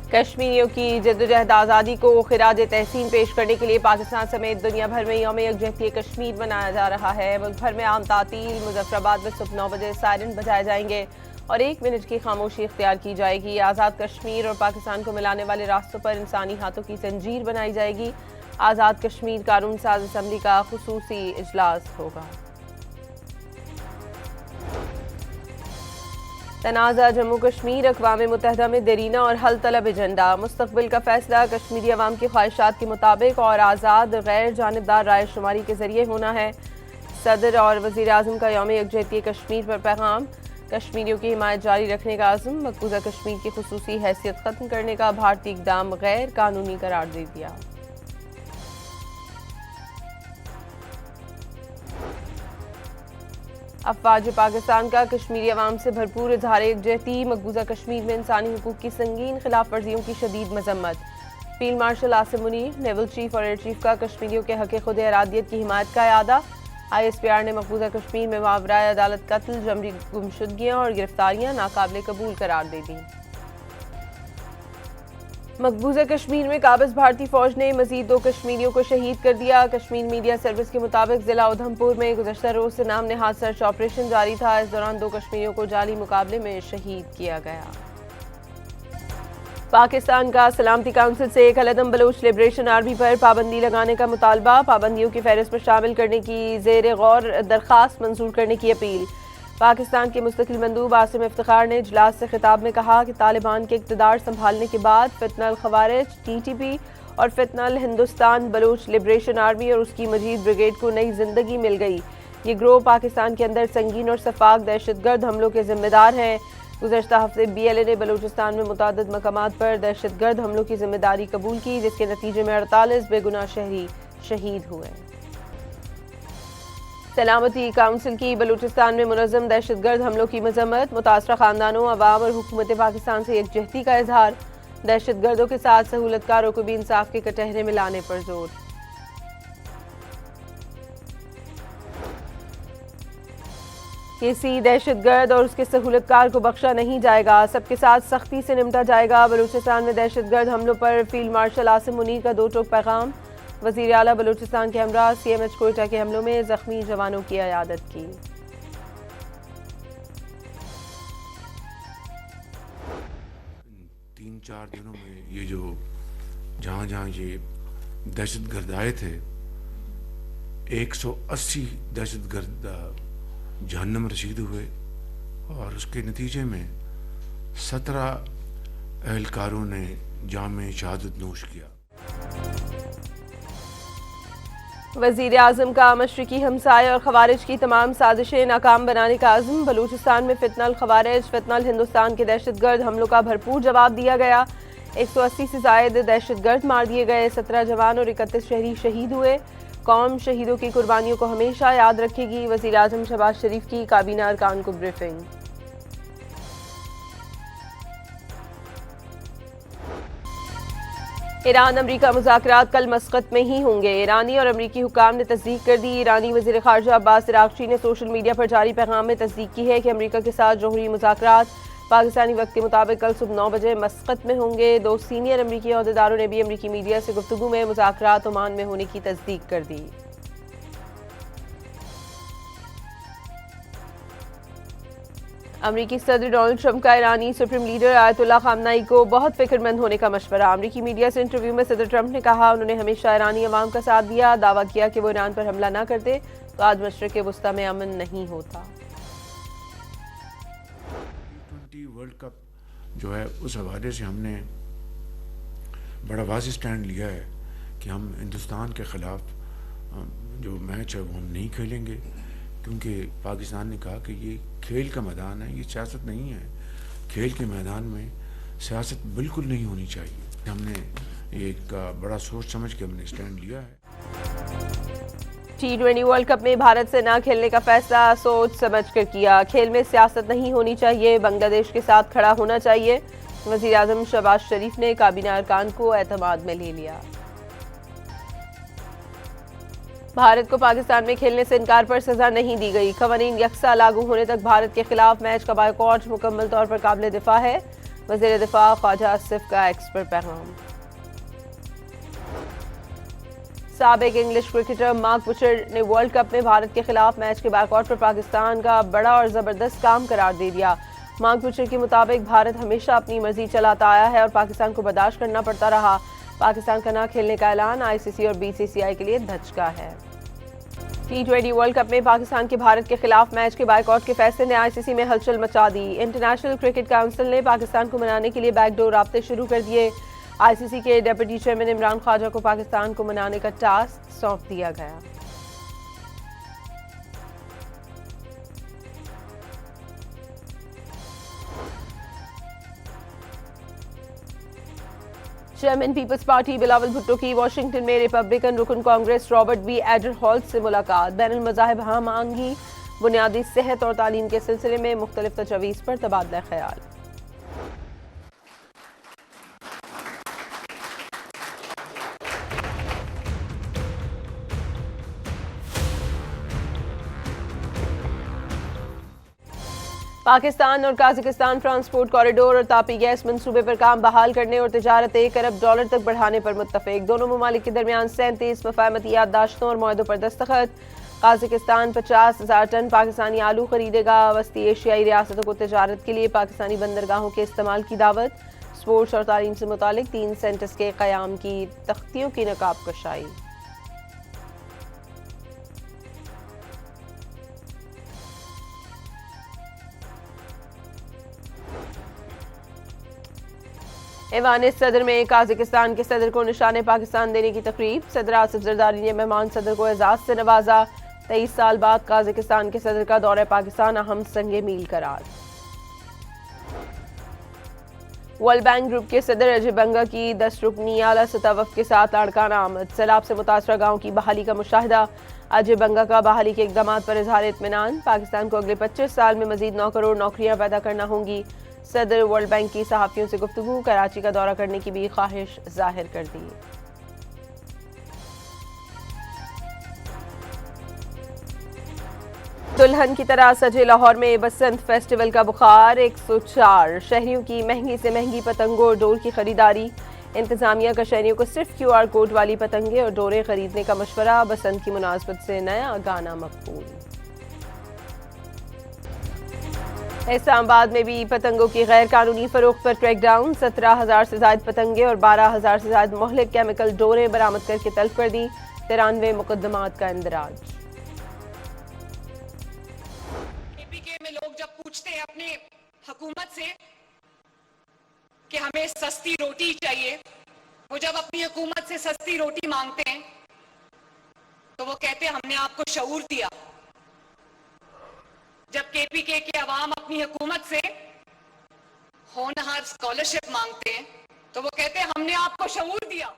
कश्मीरियों की जद्दोजहद आज़ादी को खिराज तहसीन पेश करने के लिए पाकिस्तान समेत दुनिया भर में यौम यकजहती कश्मीर मनाया जा रहा है। मुल्क भर में आम तातील, मुजफ्फराबाद में सुबह 9 बजे सायरन बजाए जाएंगे और 1 मिनट की खामोशी इख्तियार की जाएगी। आज़ाद कश्मीर और पाकिस्तान को मिलाने वाले रास्तों पर इंसानी हाथों की जंजीर बनाई जाएगी। आज़ाद कश्मीर कानून साज असम्बली का खुसूसी इजलास होगा। तनाज़ा जम्मू कश्मीर, अक़वाम मुत्तहिदा में देरीना और हल तलब एजेंडा। मुस्तक़बिल का फैसला कश्मीरी अवाम की ख्वाहिशात के मुताबिक और आज़ाद गैर जानिबदार राय शुमारी के जरिए होना है। सदर और वज़ीर आज़म का यौम यकजहती कश्मीर पर पैगाम। कश्मीरियों की हिमायत जारी रखने का आज़म। मकबूजा कश्मीर की खुसूसी हैसियत ख़त्म करने का भारतीय इक़दाम गैर कानूनी करार दे दिया। अफवाज पाकिस्तान का कश्मीरी अवाम से भरपूर इजहार यकजहती। मकबूजा कश्मीर में इंसानी हुकूक की संगीन खिलाफ वर्जियों की शदीद मजम्मत। Field marshal Asim Munir, naval chief और एयर चीफ का कश्मीरियों के हक़ खुद इरादियत की हिमायत का इरादा। ISPR ने मकबूजा कश्मीर में मावराए अदालत कत्ल, जबरी गुमशुदगियाँ और गिरफ्तारियाँ नाकाबिल कबूल करार दे दी। मकबूजा कश्मीर में काबिज भारतीय फौज ने मजीद 2 कश्मीरियों को शहीद कर दिया। कश्मीर मीडिया सर्विस के मुताबिक जिला उधमपुर में गुज़श्ता रोज से नाम नेहाद सर्च ऑपरेशन जारी था। इस दौरान 2 कश्मीरियों को जाली मुकाबले में शहीद किया गया। पाकिस्तान का सलामती काउंसिल से कलदम बलोच लिबरेशन आर्मी पर पाबंदी लगाने का मुतालबा। पाबंदियों की फहरिस्त में शामिल करने की ज़ेर गौर दरख्वास्त मंजूर करने की अपील। पाकिस्तान के मुस्तकिल मंदूब आसिम इफ्तिखार ने इजलास से खिताब में कहा कि तालिबान के इक़्तिदार संभालने के बाद फितनल खवारिज, TTP और फितनल हिंदुस्तान बलोच लिबरेशन आर्मी और उसकी मजीद ब्रिगेड को नई जिंदगी मिल गई। ये ग्रोह पाकिस्तान के अंदर संगीन और सफाक दहशतगर्द हमलों के जिम्मेदार हैं। गुज़श्ता हफ्ते BLA ने बलूचिस्तान में मुतादिद मकामात पर दहशतगर्द हमलों की जिम्मेदारी कबूल की, जिसके नतीजे में 48 बेगुनाह शहरी शहीद हुए। सलामती काउंसिल की बलूचिस्तान में मुनज़्ज़म दहशतगर्द हमलों की मजम्मत। मुतासरा खानदानों, अवाम और हुकूमत पाकिस्तान से यकजहती का इजहार। दहशतगर्दों के साथ सहूलतकारों को भी इंसाफ के कटहरे में लाने पर जोर। किसी दहशतगर्द और उसके सहूलतकार को बख्शा नहीं जाएगा, सबके साथ सख्ती से निपटा जाएगा। बलूचिस्तान में दहशतगर्द हमलों पर फील्ड मार्शल आसिम मुनीर का 2 टोक पैगाम। वज़ीर आला बलूचिस्तान के हमरा CMH कोयटा के हमलों में जख्मी जवानों की अयादत की। 3-4 दिनों में ये जो जहाँ ये दहशतगर्द आए थे, 180 दहशतगर्द जहन्नम रसीद हुए और उसके नतीजे में 17 एहलकारों ने जाम शहादत नोश किया। वज़ीर आज़म का मशरिकी हमसाये और खवारिज की तमाम साजिशें नाकाम बनाने का आज़म। बलूचिस्तान में फितनल खवारिज, फितनल हिंदुस्तान के दहशतगर्द हमलों का भरपूर जवाब दिया गया। 180 से ज़ायद दहशतगर्द मार दिए गए, 17 जवान और 31 शहरी शहीद हुए। कौम शहीदों की कुर्बानियों को हमेशा याद रखेगी। वज़ीर आज़म शहबाज शरीफ की काबीना अरकान को ब्रीफिंग। ईरान अमरीका मुज़ाकरात कल मस्कत में ही होंगे। ईरानी और अमरीकी हुकाम ने तस्दीक कर दी। ईरानी वज़ीर ख़ारजा अब्बास अराग़ची ने सोशल मीडिया पर जारी पैगाम में तस्दीक की है कि अमरीका के साथ जोहरी मुज़ाकरात पाकिस्तानी वक्त के मुताबिक कल सुबह 9 बजे मस्कत में होंगे। 2 सीनियर अमरीकी अहदेदारों ने भी अमरीकी मीडिया से गुफ्तगू में मुज़ाकरात ओमान में होने की तस्दीक कर दी। अमरीकी सदर डोनाल्ड ट्रंप का ईरानी सुप्रीम लीडर आयतुल्लाह ख़ामनाई को बहुत फिक्रमंद होने का मशवरा। अमरीकी मीडिया से इंटरव्यू में सदर ट्रंप ने कहा उन्होंने हमेशा ईरानी अवाम का साथ दिया। दावा किया कि वो ईरान पर हमला ना करते तो आज मशरिक़ वस्ता में अमन नहीं होता। T20 वर्ल्ड कप जो है उस हवाले से हमने बड़ा वाज़ेह स्टैंड लिया है कि हम हिंदुस्तान के ख़िलाफ़ जो मैच है वो हम नहीं खेलेंगे, क्योंकि पाकिस्तान ने कहा कि ये खेल का मैदान है, ये सियासत नहीं है। खेल के मैदान में सियासत बिल्कुल नहीं होनी चाहिए। हमने एक बड़ा सोच समझ के हमने स्टैंड लिया है। T20 वर्ल्ड कप में भारत से ना खेलने का फैसला सोच समझ कर किया। खेल में सियासत नहीं होनी चाहिए, बांग्लादेश के साथ खड़ा होना चाहिए। वज़ीर आज़म शहबाज शरीफ ने काबीना अरकान को एतमाद में ले लिया। भारत को पाकिस्तान में खेलने से इनकार पर सजा नहीं दी गई। क़वानीन यकसा लागू होने तक भारत के खिलाफ मैच का बायकॉट मुकम्मल तौर पर काबिल दिफा है। वज़ीर दिफा ख्वाजा आसिफ का एक्स पर पैगाम। साबिक इंग्लिश क्रिकेटर मार्क बुचर ने वर्ल्ड कप में भारत के खिलाफ मैच के बायकॉट पर पाकिस्तान का बड़ा और जबरदस्त काम करार दे दिया। मार्क बुचर के मुताबिक भारत हमेशा अपनी मर्जी चलाता आया है और पाकिस्तान को बर्दाश्त करना पड़ता रहा। पाकिस्तान का न खेलने का ऐलान आईसीसी और बीसीसीआई के लिए धचका है। T20 वर्ल्ड कप में पाकिस्तान के भारत के खिलाफ मैच के बायकॉट के फैसले ने आईसीसी में हलचल मचा दी। इंटरनेशनल क्रिकेट काउंसिल ने पाकिस्तान को मनाने के लिए बैकडोर राब्ते शुरू कर दिए। आईसीसी के डिप्टी चेयरमैन इमरान ख्वाजा को पाकिस्तान को मनाने का टास्क सौंप दिया गया। Chairman Peoples Party Bilawal Bhutto की वाशिंगटन में रिपब्लिकन रुकन कांग्रेस रॉबर्ट बी एडरहॉल्ट से मुलाकात। बैनुल मज़ाहिब हम आहंगी, बुनियादी सेहत और तालीम के सिलसिले में मुख्तलिफ तजवीज़ पर तबादला ख्याल। पाकिस्तान और काज़ाकिस्तान ट्रांसपोर्ट कॉरिडोर और तापी गैस मंसूबे पर काम बहाल करने और तिजारत $1 अरब तक बढ़ाने पर मुत्तफिक। दोनों ममालिक के दरमियान 37 मफाहमती याददाश्तों और मुआहदों पर दस्तखत। काज़ाकिस्तान 50,000 टन पाकिस्तानी आलू खरीदेगा। वस्ती एशियाई रियासतों को तिजारत के लिए पाकिस्तानी बंदरगाहों के इस्तेमाल की दावत। स्पोर्ट्स और तालीम से मुतालिक 3 सेंटर्स के क़याम की तख्तियों की नकाब कशाई। ऐवान सदर में काज़ाकिस्तान के सदर को निशाने पाकिस्तान देने की तकरीब। सदर आसिफ जरदारी ने मेहमान सदर को एजाज से नवाजा। 23 साल बाद काज़ाकिस्तान के सदर का दौरा पाकिस्तान अहम संगे मील करार। वर्ल्ड बैंक ग्रुप के सदर अजय बंगा की 10 रुकनी आला सतह वफ़द के साथ लाड़काना आमद। सैलाब से मुतासरा गाँव की बहाली का मुशाहिदा। अजय बंगा का बहाली के इक़दामात पर इजहार इत्मीनान। पाकिस्तान को अगले 25 साल में मजीद 9 करोड़ नौकरियां पैदा करना होंगी। सदर वर्ल्ड बैंक की सहाफ़ियों से गुफ्तगू। कराची का दौरा करने की भी ख्वाहिश जाहिर कर दी। दुल्हन की तरह सजे लाहौर में बसंत फेस्टिवल का बुखार। 104 शहरियों की महंगी से महंगी पतंगों और डोर की खरीदारी। इंतजामिया का शहरियों को सिर्फ QR कोड वाली पतंगे और डोरें खरीदने का मशवरा। बसंत की मुनासबत से नया गाना मकबूल। इस्लामाबाद में भी पतंगों की गैर कानूनी फरोख्त पर क्रैकडाउन। 17,000 से ज्यादा पतंगे और 12,000 से ज्यादा मोहलिक केमिकल डोरें बरामद करके तल्फ कर दी। 93 मुकदमात का इंदराज। केपीके में लोग जब पूछते हैं अपने हुकूमत से कि हमें सस्ती रोटी चाहिए, वो जब अपनी हुकूमत से सस्ती रोटी मांगते हैं तो वो कहते हैं हमने आपको शऊर दिया। जब केपीके के अवाम अपनी हुकूमत से होनहार स्कॉलरशिप मांगते हैं तो वो कहते हैं हमने आपको शऊर दिया।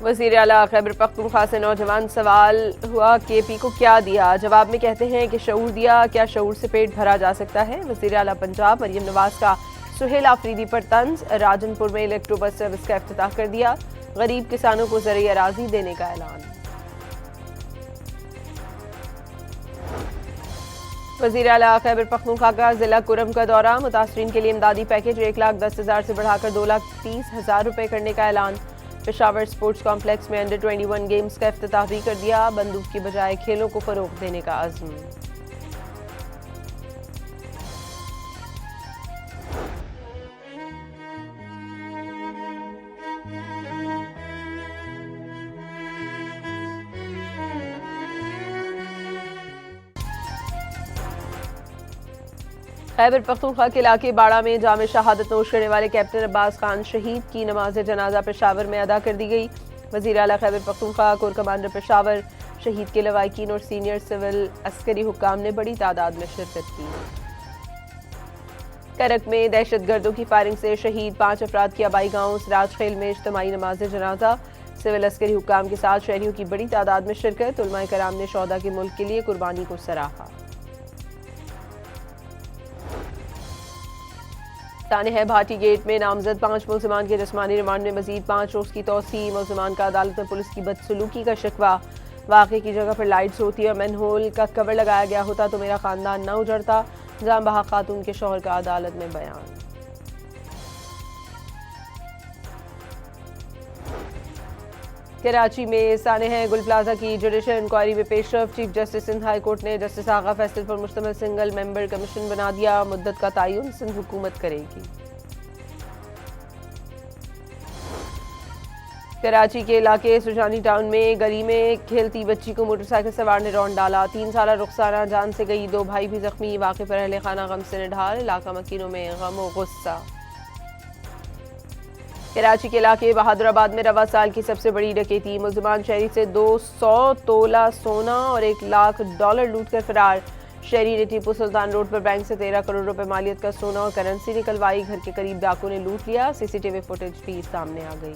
वज़ीर आला खैबर पख्तूनख्वा से नौजवान सवाल हुआ केपी को क्या दिया। जवाब में कहते हैं कि शऊर दिया। क्या शऊर से पेट भरा जा सकता है। वज़ीर आला पंजाब मरियम नवाज का सुहेल आफरीदी पर तंज। राजनपुर में इलेक्ट्रो बस सर्विस का इफ्तिताह कर दिया। गरीब किसानों को ज़रई अराज़ी देने का ऐलान। वज़ीर आला खैबर पख्तूनख्वा का जिला कुरम का दौरा। मुतासरीन के लिए इमदादी पैकेज 1,10,000 से बढ़ाकर 2,30,000 रुपये करने का ऐलान। पेशावर स्पोर्ट्स कॉम्प्लेक्स में अंडर 21 गेम्स का इफ्तिताह भी कर दिया। बंदूक की बजाय खेलों को फरोग देने का अज़्म। खैबर पख्तूनख्वा के इलाके बाड़ा में जामे शहादत नोश करने वाले कैप्टन अब्बास खान शहीद की नमाज जनाजा पेशावर में अदा कर दी गई। वज़ीर आला खैबर पख्तूनख्वा कोर कमांडर पेशावर शहीद के लवाकिन और सीनियर सिविल अस्करी हुक्काम ने बड़ी तादाद में शिरकत की। करक में दहशतगर्दों की फायरिंग से शहीद 5 अफराद की आबाई गांव सिराज खेल में इज्तिमाई नमाज जनाजा। सिविल अस्करी हुक्काम के साथ शहरियों की बड़ी तादाद में शिरकत। उलमाए कराम ने शौदा के मुल्क के लिए कुर्बानी को सराहा। ताने भाटी गेट में नामजद 5 मुल्जिमान के जिस्मानी रिमांड में मजीद 5 रोज की तौसी। मुल्जिमान का अदालत में पुलिस की बदसलूकी का शिकवा। वाक़े की जगह पर लाइट्स होती और मैनहोल का कवर लगाया गया होता तो मेरा खानदान न उजड़ता। जान बहा खातून के शौहर का अदालत में बयान। कराची में सानेह गुल प्लाजा की जुडिशल इंक्वायरी में पेशरफ। Chief justice Sindh high court ने जस्टिस आगा फैसल पर मुश्तमिल सिंगल मेंबर कमीशन बना दिया। मुद्दत का तयन सिंध हुकूमत करेगी। कराची के इलाके सुजानी टाउन में गली में खेलती बच्ची को मोटरसाइकिल सवार ने रौंद डाला। 3 साला रुखसाना जान से गई, 2 भाई भी जख्मी। वाक़े पर अहले खाना गम से निढाल, इलाका मकीनों में गम व गुस्सा। कराची के इलाके बहादुराबाद में रवा साल की सबसे बड़ी डकैती। मुलजमान शहरी से 200 तोला सोना और $1 लाख लूट कर फरार। शहरी ने टीपू सुल्तान रोड पर बैंक से 13 करोड़ रुपए मालियत का सोना और करेंसी निकलवाई। घर के करीब डाकू ने लूट लिया। सीसीटीवी फुटेज भी सामने आ गई।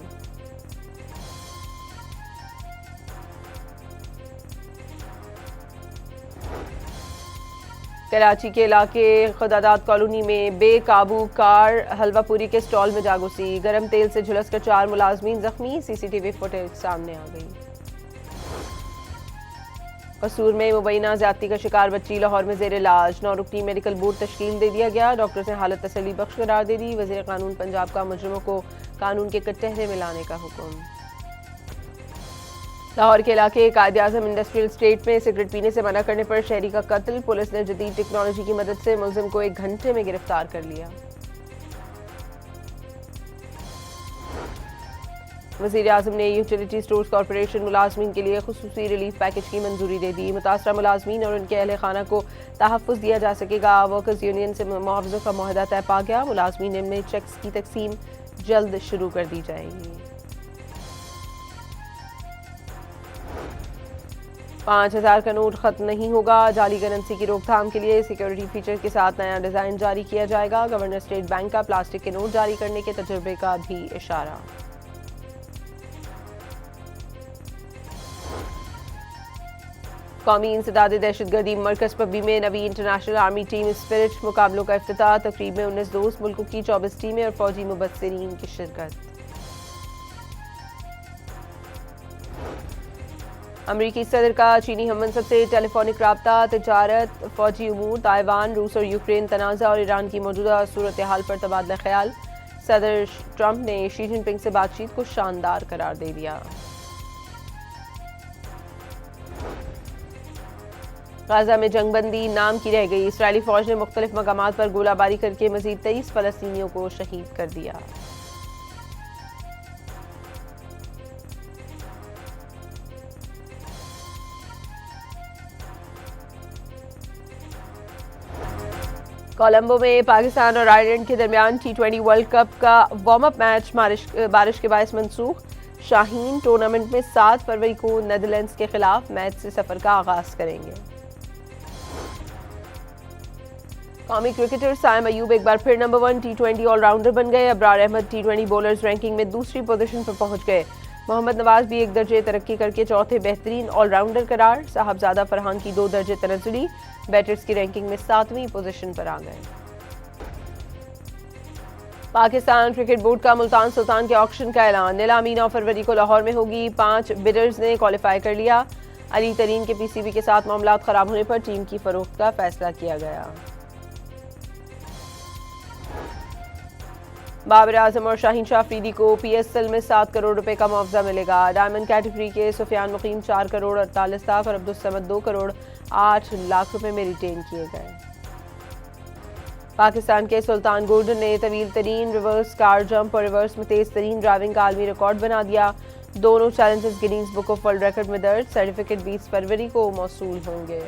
कराची के इलाके खुदादाद कॉलोनी में बेकाबू कार हलवापुरी के स्टॉल में जा घुसी। गर्म तेल से झुलसकर 4 मुलाजमीन जख्मी। सीसीटीवी फुटेज सामने आ गई। कसूर में मुबैना ज्यादती का शिकार बच्ची लाहौर में जेर इलाज। 9 रुकनी मेडिकल बोर्ड तश्कील दे दिया गया। डॉक्टर ने हालत तसल्ली बख्श करार दे दी। वजीर कानून पंजाब का मुजरिमों को कानून के कटहरे में लाने का हुक्म। लाहौर के इलाके कायद आजम इंडस्ट्रियल स्टेट में सिगरेट पीने से मना करने पर शहरी का कत्ल। पुलिस ने जदीद टेक्नोलॉजी की मदद से मुलजिम को 1 घंटे में गिरफ्तार कर लिया। वज़ीर आज़म ने यूटिलिटी स्टोर्स कॉरपोरेशन मुलाजमीन के लिए खुसूसी रिलीफ पैकेज की मंजूरी दे दी। मुतासरा मुलाजमीन और उनके अहले खाना को तहफ़्फ़ुज़ दिया जा सकेगा। वर्कर्स यूनियन से मुआवज़ों का मुआहदा तय पा गया। मुलाजमीन में चेक्स की तकसीम जल्द शुरू कर दी जाएगी। 5000 का नोट खत्म नहीं होगा। जाली करेंसी की रोकथाम के लिए सिक्योरिटी फीचर के साथ नया डिजाइन जारी किया जाएगा। गवर्नर स्टेट बैंक का प्लास्टिक के नोट जारी करने के तजुर्बे का भी इशारा। कौमी इंसदाद दहशतगर्दी मरकज पब्बी में नवी इंटरनेशनल आर्मी टीम स्पिरिट मुकाबलों का इफ्तिताह। तकरीब में 19 दोस्त मुल्कों की 24 टीमें और फौजी मुबस्सिरीन की शिरकत। अमरीकी सदर का चीनी हममंसब से टेलीफोनिक राब्ता। तिजारत, फौजी उमूर, ताइवान, रूस और यूक्रेन तनाज़ा और ईरान की मौजूदा सूरत हाल पर तबादला ख्याल। सदर ट्रंप ने शी जिनपिंग से बातचीत को शानदार करार दे दिया। गाजा में जंगबंदी नाम की रह गई। इसराइली फौज ने मुख्तलिफ मकामात पर गोलाबारी करके मजीद 23 फलस्तीनियों को शहीद कर दिया। कोलंबो में पाकिस्तान और आयरलैंड के दरमियान T20 वर्ल्ड कप का वार्म अप मैच बारिश के बायस मनसूख। शाहीन टूर्नामेंट में 7 फरवरी को नेदरलैंड्स के खिलाफ मैच से सफर का आगाज करेंगे। कौमी क्रिकेटर साइम अयूब एक बार फिर नंबर 1 T20 ऑलराउंडर बन गए। Abrar Ahmad T20 bowlers ranking में दूसरी पोजीशन पर पहुंच गए। मोहम्मद नवाज भी 1 दर्जे तरक्की करके चौथे बेहतरीन ऑलराउंडर करार। साहबजादा फरहान की 2 दर्जे तनज़ुली बैटर्स की रैंकिंग में 7वीं पोजीशन पर आ गए। पाकिस्तान क्रिकेट बोर्ड का मुल्तान सुल्तान के ऑक्शन का ऐलान। नीलामी 9 फरवरी को लाहौर में होगी। 5 बिडर्स ने क्वालिफाई कर लिया। अली तरीन के PCB के साथ मामलात खराब होने पर टीम की फरोख्त का फैसला किया गया। बाबर आजम और शाहीन शाह अफरीदी को PSL में 7 करोड़ रुपए का मुआवजा मिलेगा। डायमंड कैटेगरी के सुफियान मुकीम 4 करोड़ 48 लाख और अब्दुल समद 2 करोड़ 8 लाख रुपए में रिटेन किए गए। पाकिस्तान के सुल्तान गोल्डन ने तवील तरीन रिवर्स कार जंप और रिवर्स में तेज तरीन ड्राइविंग का आलमी रिकॉर्ड बना दिया। दोनों challenges Guinness book of world record में दर्ज। सर्टिफिकेट 20 फरवरी को मौसूल होंगे।